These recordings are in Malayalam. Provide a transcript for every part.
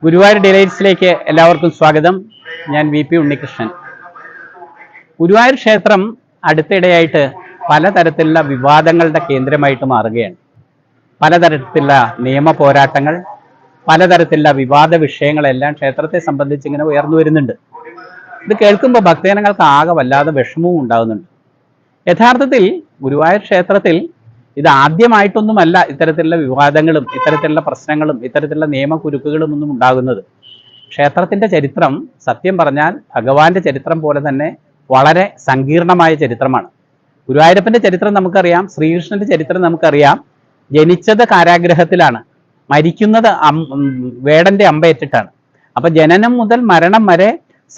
ഗുരുവായൂർ ഡിലൈറ്റ്സിലേക്ക് എല്ലാവർക്കും സ്വാഗതം. ഞാൻ വി പി ഉണ്ണികൃഷ്ണൻ. ഗുരുവായൂർ ക്ഷേത്രം അടുത്തിടെയായിട്ട് പലതരത്തിലുള്ള വിവാദങ്ങളുടെ കേന്ദ്രമായിട്ട് മാറുകയാണ്. പലതരത്തിലുള്ള നിയമ പോരാട്ടങ്ങൾ, പലതരത്തിലുള്ള വിവാദ വിഷയങ്ങളെല്ലാം ക്ഷേത്രത്തെ സംബന്ധിച്ച് ഇങ്ങനെ ഉയർന്നു വരുന്നുണ്ട്. ഇത് കേൾക്കുമ്പോൾ ഭക്തജനങ്ങൾക്ക് ആകെ വല്ലാതെ വിഷമവും ഉണ്ടാകുന്നുണ്ട്. യഥാർത്ഥത്തിൽ ഗുരുവായൂർ ക്ഷേത്രത്തിൽ ഇത് ആദ്യമായിട്ടൊന്നുമല്ല ഇത്തരത്തിലുള്ള വിവാദങ്ങളും ഇത്തരത്തിലുള്ള പ്രശ്നങ്ങളും ഇത്തരത്തിലുള്ള നിയമക്കുരുക്കുകളും ഒന്നും ഉണ്ടാകുന്നത്. ക്ഷേത്രത്തിന്റെ ചരിത്രം സത്യം പറഞ്ഞാൽ ഭഗവാന്റെ ചരിത്രം പോലെ തന്നെ വളരെ സങ്കീർണമായ ചരിത്രമാണ്. ഗുരുവായൂരപ്പന്റെ ചരിത്രം നമുക്കറിയാം, ശ്രീകൃഷ്ണന്റെ ചരിത്രം നമുക്കറിയാം. ജനിച്ചത് കാരാഗ്രഹത്തിലാണ്, മരിക്കുന്നത് വേടന്റെ അമ്പയേറ്റിട്ടാണ്. അപ്പൊ ജനനം മുതൽ മരണം വരെ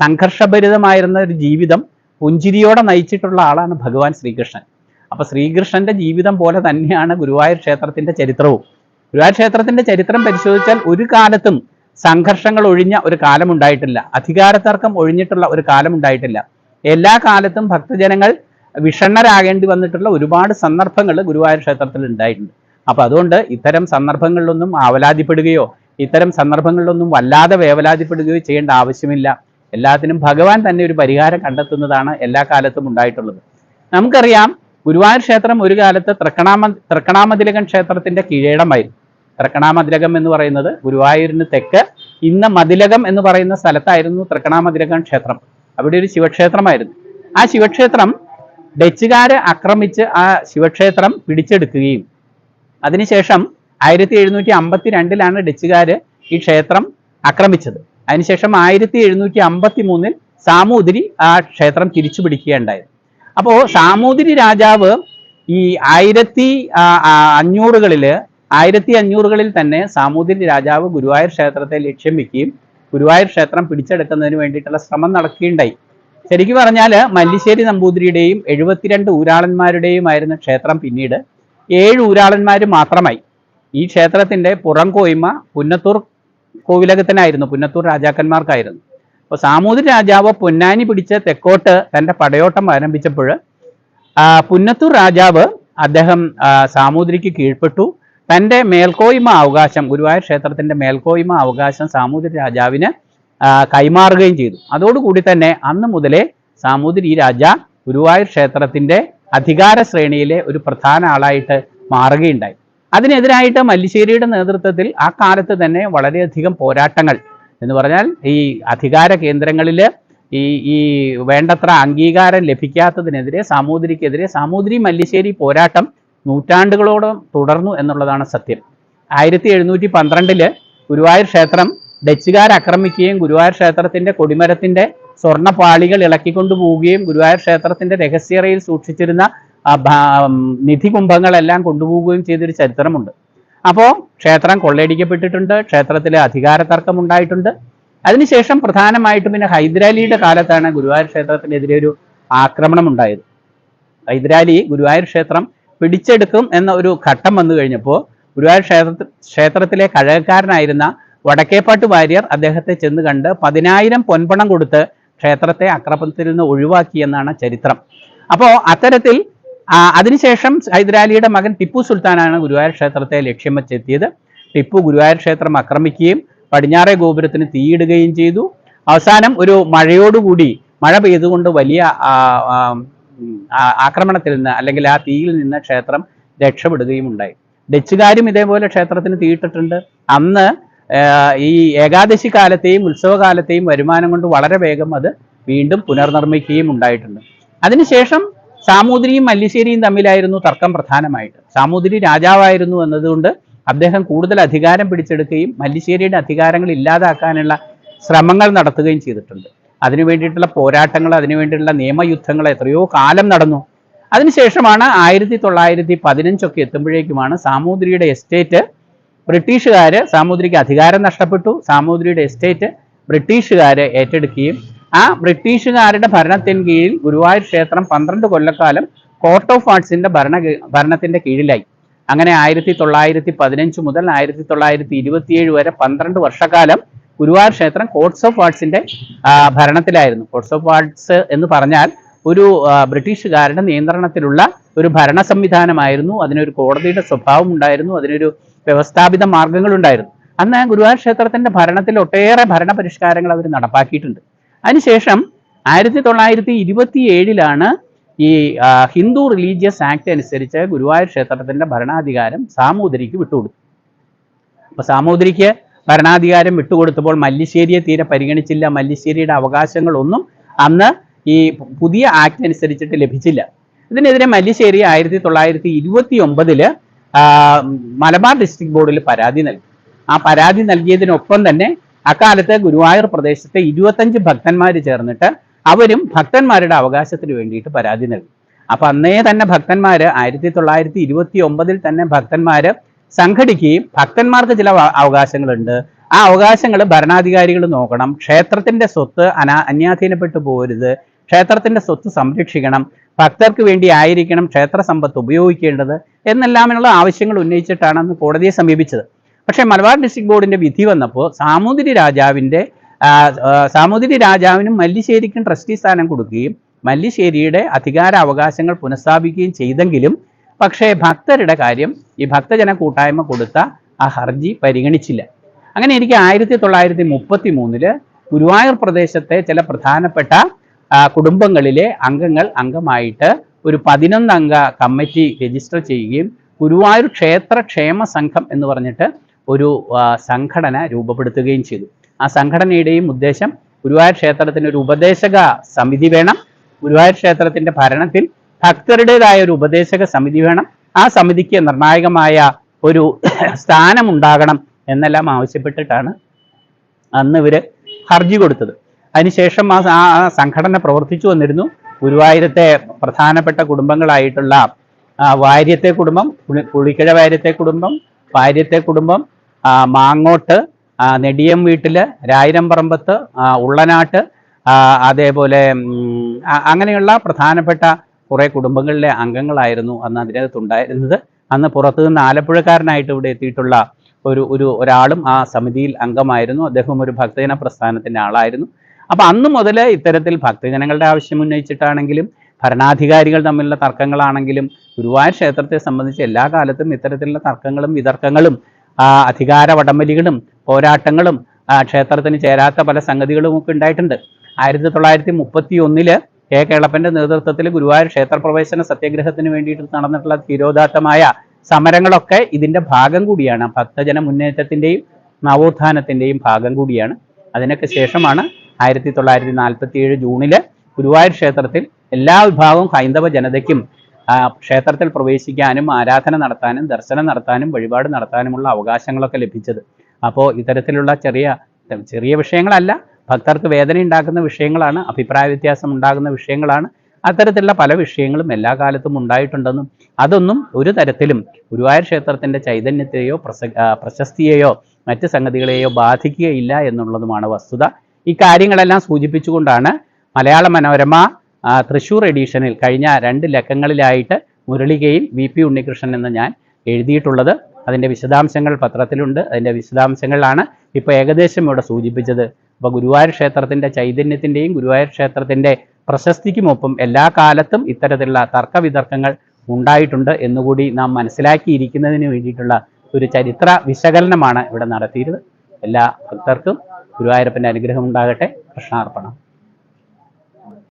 സംഘർഷഭരിതമായിരുന്ന ഒരു ജീവിതം പുഞ്ചിരിയോടെ നയിച്ചിട്ടുള്ള ആളാണ് ഭഗവാൻ ശ്രീകൃഷ്ണൻ. അപ്പൊ ശ്രീകൃഷ്ണന്റെ ജീവിതം പോലെ തന്നെയാണ് ഗുരുവായൂർ ക്ഷേത്രത്തിന്റെ ചരിത്രവും. ഗുരുവായൂർ ക്ഷേത്രത്തിന്റെ ചരിത്രം പരിശോധിച്ചാൽ ഒരു കാലത്തും സംഘർഷങ്ങൾ ഒഴിഞ്ഞ ഒരു കാലം ഉണ്ടായിട്ടില്ല, അധികാരതർക്കം ഒഴിഞ്ഞിട്ടുള്ള ഒരു കാലം ഉണ്ടായിട്ടില്ല. എല്ലാ കാലത്തും ഭക്തജനങ്ങൾ വിഷണ്ണരാകേണ്ടി വന്നിട്ടുള്ള ഒരുപാട് സന്ദർഭങ്ങൾ ഗുരുവായൂർ ക്ഷേത്രത്തിൽ ഉണ്ടായിട്ടുണ്ട്. അപ്പൊ അതുകൊണ്ട് ഇത്തരം സന്ദർഭങ്ങളിലൊന്നും ആവലാതിപ്പെടുകയോ ഇത്തരം സന്ദർഭങ്ങളിലൊന്നും വല്ലാതെ വേവലാതിപ്പെടുകയോ ചെയ്യേണ്ട ആവശ്യമില്ല. എല്ലാത്തിനും ഭഗവാൻ തന്നെ ഒരു പരിഹാരം കണ്ടെത്തുന്നതാണ് എല്ലാ കാലത്തും ഉണ്ടായിട്ടുള്ളത്. നമുക്കറിയാം, ഗുരുവായൂർ ക്ഷേത്രം ഒരു കാലത്ത് തൃക്കണാമതിലകം ക്ഷേത്രത്തിന്റെ കീഴടമായിരുന്നു. തൃക്കണാമതിലകം എന്ന് പറയുന്നത് ഗുരുവായൂരിന് തെക്ക് ഇന്ന് മതിലകം എന്ന് പറയുന്ന സ്ഥലത്തായിരുന്നു തൃക്കണാമതിലകം ക്ഷേത്രം. അവിടെ ഒരു ശിവക്ഷേത്രമായിരുന്നു. ആ ശിവക്ഷേത്രം ഡച്ചുകാര് ആക്രമിച്ച് ആ ശിവക്ഷേത്രം പിടിച്ചെടുക്കുകയും അതിനുശേഷം 1752 ഡച്ചുകാര് ഈ ക്ഷേത്രം ആക്രമിച്ചത്. അതിനുശേഷം 1753 സാമൂതിരി ആ ക്ഷേത്രം തിരിച്ചു പിടിക്കുകയുണ്ടായത്. അപ്പോ സാമൂതിരി രാജാവ് ഈ 1500കളിൽ തന്നെ സാമൂതിരി രാജാവ് ഗുരുവായൂർ ക്ഷേത്രത്തെ ലക്ഷ്യം വെക്കുകയും ഗുരുവായൂർ ക്ഷേത്രം പിടിച്ചെടുക്കുന്നതിന് വേണ്ടിയിട്ടുള്ള ശ്രമം നടക്കുകയുണ്ടായി. ശരിക്കും പറഞ്ഞാൽ മല്ലിശ്ശേരി നമ്പൂതിരിയുടെയും 72 ഊരാളന്മാരുടെയും ആയിരുന്ന ക്ഷേത്രം പിന്നീട് 7 ഊരാളന്മാർ മാത്രമായി. ഈ ക്ഷേത്രത്തിന്റെ പുറം കോയ്മ പുന്നത്തൂർ കോവിലകത്തിനായിരുന്നു, പുന്നത്തൂർ രാജാക്കന്മാർക്കായിരുന്നു. അപ്പോൾ സാമൂതിരി രാജാവ് പൊന്നാനി പിടിച്ച് തെക്കോട്ട് തൻ്റെ പടയോട്ടം ആരംഭിച്ചപ്പോൾ പുന്നത്തൂർ രാജാവ് അദ്ദേഹം സാമൂതിരിക്ക് കീഴ്പ്പെട്ടു. തൻ്റെ മേൽക്കോയ്മ അവകാശം, ഗുരുവായൂർ ക്ഷേത്രത്തിന്റെ മേൽക്കോയ്മ അവകാശം സാമൂതിരി രാജാവിന് കൈമാറുകയും ചെയ്തു. അതോടുകൂടി തന്നെ അന്ന് മുതലേ സാമൂതിരി രാജ ഗുരുവായൂർ ക്ഷേത്രത്തിന്റെ അധികാര ശ്രേണിയിലെ ഒരു പ്രധാന ആളായിട്ട് മാറുകയുണ്ടായി. അതിനെതിരായിട്ട് മല്ലിശ്ശേരിയുടെ നേതൃത്വത്തിൽ ആ കാലത്ത് തന്നെ വളരെയധികം പോരാട്ടങ്ങൾ എന്ന് പറഞ്ഞാൽ ഈ അധികാര കേന്ദ്രങ്ങളിൽ ഈ വേണ്ടത്ര അംഗീകാരം ലഭിക്കാത്തതിനെതിരെ സാമൂതിരിക്കെതിരെ സാമൂതിരി മല്ലിശ്ശേരി പോരാട്ടം നൂറ്റാണ്ടുകളോളം തുടർന്നു എന്നുള്ളതാണ് സത്യം. 1712 ഗുരുവായൂർ ക്ഷേത്രം ഡച്ചുകാർ ആക്രമിക്കുകയും ഗുരുവായൂർ ക്ഷേത്രത്തിന്റെ കൊടിമരത്തിന്റെ സ്വർണ്ണപാളികൾ ഇളക്കിക്കൊണ്ടുപോവുകയും ഗുരുവായൂർ ക്ഷേത്രത്തിന്റെ രഹസ്യറയിൽ സൂക്ഷിച്ചിരുന്ന നിധി കുംഭങ്ങളെല്ലാം കൊണ്ടുപോവുകയും ചെയ്തൊരു ചരിത്രമുണ്ട്. അപ്പോൾ ക്ഷേത്രം കൊള്ളയടിക്കപ്പെട്ടിട്ടുണ്ട്, ക്ഷേത്രത്തിൽ അധികാര തർക്കം ഉണ്ടായിട്ടുണ്ട്. അതിനുശേഷം പ്രധാനമായിട്ടും പിന്നെ ഹൈദരാലിയുടെ കാലത്താണ് ഗുരുവായൂർ ക്ഷേത്രത്തിനെതിരെ ഒരു ആക്രമണം ഉണ്ടായത്. ഹൈദരാലി ഗുരുവായൂർ ക്ഷേത്രം പിടിച്ചെടുക്കും എന്ന ഒരു ഘട്ടം വന്നു കഴിഞ്ഞപ്പോൾ ഗുരുവായൂർ ക്ഷേത്രത്തിലെ കഴകക്കാരനായിരുന്ന വടക്കേപ്പാട്ട് വാര്യർ അദ്ദേഹത്തെ ചെന്ന് കണ്ട് 10,000 പൊൻപണം കൊടുത്ത് ക്ഷേത്രത്തെ ആക്രമണത്തിൽ നിന്ന് ഒഴിവാക്കി എന്നാണ് ചരിത്രം. അപ്പോൾ അത്തരത്തിൽ അതിനുശേഷം ഹൈദരാലിയുടെ മകൻ ടിപ്പു സുൽത്താനാണ് ഗുരുവായൂർ ക്ഷേത്രത്തെ ലക്ഷ്യം വെച്ചെത്തിയത്. ടിപ്പു ഗുരുവായൂർ ക്ഷേത്രം ആക്രമിക്കുകയും പടിഞ്ഞാറേ ഗോപുരത്തിന് തീയിടുകയും ചെയ്തു. അവസാനം ഒരു മഴയോടുകൂടി, മഴ പെയ്തുകൊണ്ട് വലിയ ആക്രമണത്തിൽ നിന്ന് അല്ലെങ്കിൽ ആ തീയിൽ നിന്ന് ക്ഷേത്രം രക്ഷപ്പെടുകയും ഉണ്ടായി. ഡച്ചുകാരും ഇതേപോലെ ക്ഷേത്രത്തിന് തീയിട്ടിട്ടുണ്ട്. അന്ന് ഈ ഏകാദശി കാലത്തെയും ഉത്സവകാലത്തെയും വരുമാനം കൊണ്ട് വളരെ വേഗം അത് വീണ്ടും പുനർനിർമ്മിക്കുകയും ഉണ്ടായിട്ടുണ്ട്. അതിനുശേഷം സാമൂതിരിയും മല്ലിശ്ശേരിയും തമ്മിലായിരുന്നു തർക്കം പ്രധാനമായിട്ട്. സാമൂതിരി രാജാവായിരുന്നു എന്നതുകൊണ്ട് അദ്ദേഹം കൂടുതൽ അധികാരം പിടിച്ചെടുക്കുകയും മല്ലിശ്ശേരിയുടെ അധികാരങ്ങൾ ഇല്ലാതാക്കാനുള്ള ശ്രമങ്ങൾ നടത്തുകയും ചെയ്തിട്ടുണ്ട്. അതിനു വേണ്ടിയിട്ടുള്ള പോരാട്ടങ്ങൾ, അതിനുവേണ്ടിയിട്ടുള്ള നിയമയുദ്ധങ്ങൾ എത്രയോ കാലം നടന്നു. അതിനുശേഷമാണ് 1915 എത്തുമ്പോഴേക്കുമാണ് സാമൂതിരിയുടെ എസ്റ്റേറ്റ് ബ്രിട്ടീഷുകാര്, സാമൂതിരിക്ക് അധികാരം നഷ്ടപ്പെട്ടു, സാമൂതിരിയുടെ എസ്റ്റേറ്റ് ബ്രിട്ടീഷുകാര് ഏറ്റെടുക്കുകയും ആ ബ്രിട്ടീഷുകാരുടെ ഭരണത്തിന് കീഴിൽ ഗുരുവായൂർ ക്ഷേത്രം 12 കൊല്ലക്കാലം കോർട്ട് ഓഫ് ആർട്സിന്റെ ഭരണത്തിന്റെ കീഴിലായി. അങ്ങനെ 1915 മുതൽ 1927 വരെ 12 വർഷക്കാലം ഗുരുവായൂർ ക്ഷേത്രം കോർട്സ് ഓഫ് ആർട്സിന്റെ ഭരണത്തിലായിരുന്നു. കോർട്സ് ഓഫ് ആർട്സ് എന്ന് പറഞ്ഞാൽ ഒരു ബ്രിട്ടീഷുകാരുടെ നിയന്ത്രണത്തിലുള്ള ഒരു ഭരണ സംവിധാനമായിരുന്നു. അതിനൊരു കോടതിയുടെ സ്വഭാവം ഉണ്ടായിരുന്നു, അതിനൊരു വ്യവസ്ഥാപിത മാർഗങ്ങളുണ്ടായിരുന്നു. അന്ന് ഗുരുവായൂർ ക്ഷേത്രത്തിന്റെ ഭരണത്തിൽ ഒട്ടേറെ ഭരണപരിഷ്കാരങ്ങൾ അവർ നടപ്പാക്കിയിട്ടുണ്ട്. അതിനുശേഷം 1927 ഈ ഹിന്ദു റിലീജിയസ് ആക്ട് അനുസരിച്ച് ഗുരുവായൂർ ക്ഷേത്രത്തിന്റെ ഭരണാധികാരം സാമൂതിരിക്ക് വിട്ടുകൊടുത്തു. അപ്പൊ സാമൂതിരിക്ക് ഭരണാധികാരം വിട്ടുകൊടുത്തപ്പോൾ മല്ലിശ്ശേരിയെ തീരെ പരിഗണിച്ചില്ല. മല്ലിശ്ശേരിയുടെ അവകാശങ്ങളൊന്നും അന്ന് ഈ പുതിയ ആക്ട് അനുസരിച്ചിട്ട് ലഭിച്ചില്ല. ഇതിനെതിരെ മല്ലിശ്ശേരി 1929 മലബാർ ഡിസ്ട്രിക്ട് ബോർഡിൽ പരാതി നൽകി. ആ പരാതി നൽകിയതിനൊപ്പം തന്നെ അക്കാലത്ത് ഗുരുവായൂർ പ്രദേശത്തെ 25 ഭക്തന്മാർ ചേർന്നിട്ട് അവരും ഭക്തന്മാരുടെ അവകാശത്തിന് വേണ്ടിയിട്ട് പരാതി നൽകി. അപ്പൊ അന്നേ തന്നെ ഭക്തന്മാര് 1929 തന്നെ ഭക്തന്മാര് സംഘടിക്കുകയും ഭക്തന്മാർക്ക് ചില അവകാശങ്ങളുണ്ട്, ആ അവകാശങ്ങൾ ഭരണാധികാരികൾ നോക്കണം, ക്ഷേത്രത്തിന്റെ സ്വത്ത് അന്യാധീനപ്പെട്ടു പോകരുത്, ക്ഷേത്രത്തിന്റെ സ്വത്ത് സംരക്ഷിക്കണം, ഭക്തർക്ക് വേണ്ടി ആയിരിക്കണം ക്ഷേത്ര സമ്പത്ത് ഉപയോഗിക്കേണ്ടത് എന്നെല്ലാമുള്ള ആവശ്യങ്ങൾ ഉന്നയിച്ചിട്ടാണ് അന്ന് കോടതിയെ സമീപിച്ചത്. പക്ഷേ മലബാർ ഡിസ്ട്രിക്ട് ബോർഡിന്റെ വിധി വന്നപ്പോൾ സാമൂതിരി രാജാവിനും മല്ലിശ്ശേരിക്കും ട്രസ്റ്റി സ്ഥാനം കൊടുക്കുകയും മല്ലിശ്ശേരിയുടെ അധികാര അവകാശങ്ങൾ പുനഃസ്ഥാപിക്കുകയും ചെയ്തെങ്കിലും പക്ഷേ ഭക്തരുടെ കാര്യം ഈ ഭക്തജന കൂട്ടായ്മ കൊടുത്ത ആ ഹർജി പരിഗണിച്ചില്ല. അങ്ങനെ എനിക്ക് 1933 ഗുരുവായൂർ പ്രദേശത്തെ ചില പ്രധാനപ്പെട്ട കുടുംബങ്ങളിലെ അംഗമായിട്ട് ഒരു 11 അംഗ കമ്മിറ്റി രജിസ്റ്റർ ചെയ്യുകയും ഗുരുവായൂർ ക്ഷേത്ര ക്ഷേമ സംഘം എന്ന് പറഞ്ഞിട്ട് ഒരു സംഘടന രൂപപ്പെടുത്തുകയും ചെയ്തു. ആ സംഘടനയുടെയും ഉദ്ദേശം ഗുരുവായൂർ ക്ഷേത്രത്തിന് ഒരു ഉപദേശക സമിതി വേണം, ഗുരുവായൂർ ക്ഷേത്രത്തിന്റെ ഭരണത്തിൽ ഭക്തരുടേതായ ഒരു ഉപദേശക സമിതി വേണം, ആ സമിതിക്ക് നിർണായകമായ ഒരു സ്ഥാനമുണ്ടാകണം എന്നെല്ലാം ആവശ്യപ്പെട്ടിട്ടാണ് അന്ന് ഇവര് ഹർജി കൊടുത്തത്. അതിനുശേഷം ആ സംഘടന പ്രവർത്തിച്ചു വന്നിരുന്നു. ഗുരുവായൂരത്തെ പ്രധാനപ്പെട്ട കുടുംബങ്ങളായിട്ടുള്ള വാര്യത്തെ കുടുംബം, പുളിക്കഴ വാര്യത്തെ കുടുംബം, വാര്യത്തെ കുടുംബം, മാങ്ങോട്ട്, നെടിയം വീട്ടില്, രായിരംപറമ്പത്ത്, ഉള്ളനാട്ട്, അതേപോലെ അങ്ങനെയുള്ള പ്രധാനപ്പെട്ട കുറെ കുടുംബങ്ങളിലെ അംഗങ്ങളായിരുന്നു അന്ന് അതിനകത്തുണ്ടായിരുന്നത്. അന്ന് പുറത്തു നിന്ന് ആലപ്പുഴക്കാരനായിട്ട് ഇവിടെ എത്തിയിട്ടുള്ള ഒരാളും ആ സമിതിയിൽ അംഗമായിരുന്നു. അദ്ദേഹം ഒരു ഭക്തജന പ്രസ്ഥാനത്തിന്റെ ആളായിരുന്നു. അപ്പൊ അന്ന് മുതൽ ഇത്തരത്തിൽ ഭക്തജനങ്ങളുടെ ആവശ്യം ഉന്നയിച്ചിട്ടാണെങ്കിലും ഭരണാധികാരികൾ തമ്മിലുള്ള തർക്കങ്ങളാണെങ്കിലും ഗുരുവായൂർ ക്ഷേത്രത്തെ സംബന്ധിച്ച് എല്ലാ കാലത്തും ഇത്തരത്തിലുള്ള തർക്കങ്ങളും വിതർക്കങ്ങളും അധികാര വടംവലികളും പോരാട്ടങ്ങളും ക്ഷേത്രത്തിന് ചേരാത്ത പല സംഗതികളും ഒക്കെ ഉണ്ടായിട്ടുണ്ട്. 1931 കെ കേളപ്പന്റെ നേതൃത്വത്തിൽ ഗുരുവായൂർ ക്ഷേത്രപ്രവേശന സത്യാഗ്രഹത്തിന് വേണ്ടിയിട്ട് നടന്നിട്ടുള്ള ധീരോദാത്തമായ സമരങ്ങളൊക്കെ ഇതിന്റെ ഭാഗം കൂടിയാണ്. ഭക്തജന മുന്നേറ്റത്തിന്റെയും നവോത്ഥാനത്തിന്റെയും ഭാഗം കൂടിയാണ്. അതിനൊക്കെ ശേഷമാണ് 1947 ജൂണില് ഗുരുവായൂർ ക്ഷേത്രത്തിൽ എല്ലാ വിഭാഗവും ഹൈന്ദവ ജനതയ്ക്കും ക്ഷേത്രത്തിൽ പ്രവേശിക്കാനും ആരാധന നടത്താനും ദർശനം നടത്താനും വഴിപാട് നടത്താനുമുള്ള അവകാശങ്ങളൊക്കെ ലഭിച്ചത്. അപ്പോൾ ഇത്തരത്തിലുള്ള ചെറിയ വിഷയങ്ങളല്ല, ഭക്തർക്ക് വേദന ഉണ്ടാക്കുന്ന വിഷയങ്ങളാണ്, അഭിപ്രായ വ്യത്യാസം ഉണ്ടാകുന്ന വിഷയങ്ങളാണ്. അത്തരത്തിലുള്ള പല വിഷയങ്ങളും എല്ലാ കാലത്തും ഉണ്ടായിട്ടുണ്ടെന്നും അതൊന്നും ഒരു തരത്തിലും ഗുരുവായൂർ ക്ഷേത്രത്തിന്റെ ചൈതന്യത്തെയോ പ്രശസ്തിയെയോ മറ്റ് സംഗതികളെയോ ബാധിക്കുകയില്ല എന്നുള്ളതുമാണ് വസ്തുത. ഈ കാര്യങ്ങളെല്ലാം സൂചിപ്പിച്ചുകൊണ്ടാണ് മലയാള മനോരമ തൃശ്ശൂർ എഡിഷനിൽ കഴിഞ്ഞ 2 ലക്കങ്ങളിലായിട്ട് മുരളികയിൽ VP ഉണ്ണികൃഷ്ണൻ എന്ന് ഞാൻ എഴുതിയിട്ടുള്ളത്. അതിൻ്റെ വിശദാംശങ്ങൾ പത്രത്തിലുണ്ട്. അതിൻ്റെ വിശദാംശങ്ങളാണ് ഇപ്പോൾ ഏകദേശം ഇവിടെ സൂചിപ്പിച്ചത്. അപ്പോൾ ഗുരുവായൂർ ക്ഷേത്രത്തിൻ്റെ ചൈതന്യത്തിൻ്റെയും ഗുരുവായൂർ ക്ഷേത്രത്തിൻ്റെ പ്രശസ്തിക്കുമൊപ്പം എല്ലാ കാലത്തും ഇത്തരത്തിലുള്ള തർക്കവിതർക്കങ്ങൾ ഉണ്ടായിട്ടുണ്ട് എന്നുകൂടി നാം മനസ്സിലാക്കിയിരിക്കുന്നതിന് വേണ്ടിയിട്ടുള്ള ഒരു ചരിത്ര വിശകലനമാണ് ഇവിടെ നടത്തിയത്. എല്ലാ ഭക്തർക്കും ഗുരുവായൂരപ്പൻ്റെ അനുഗ്രഹം ഉണ്ടാകട്ടെ. കൃഷ്ണാർപ്പണം.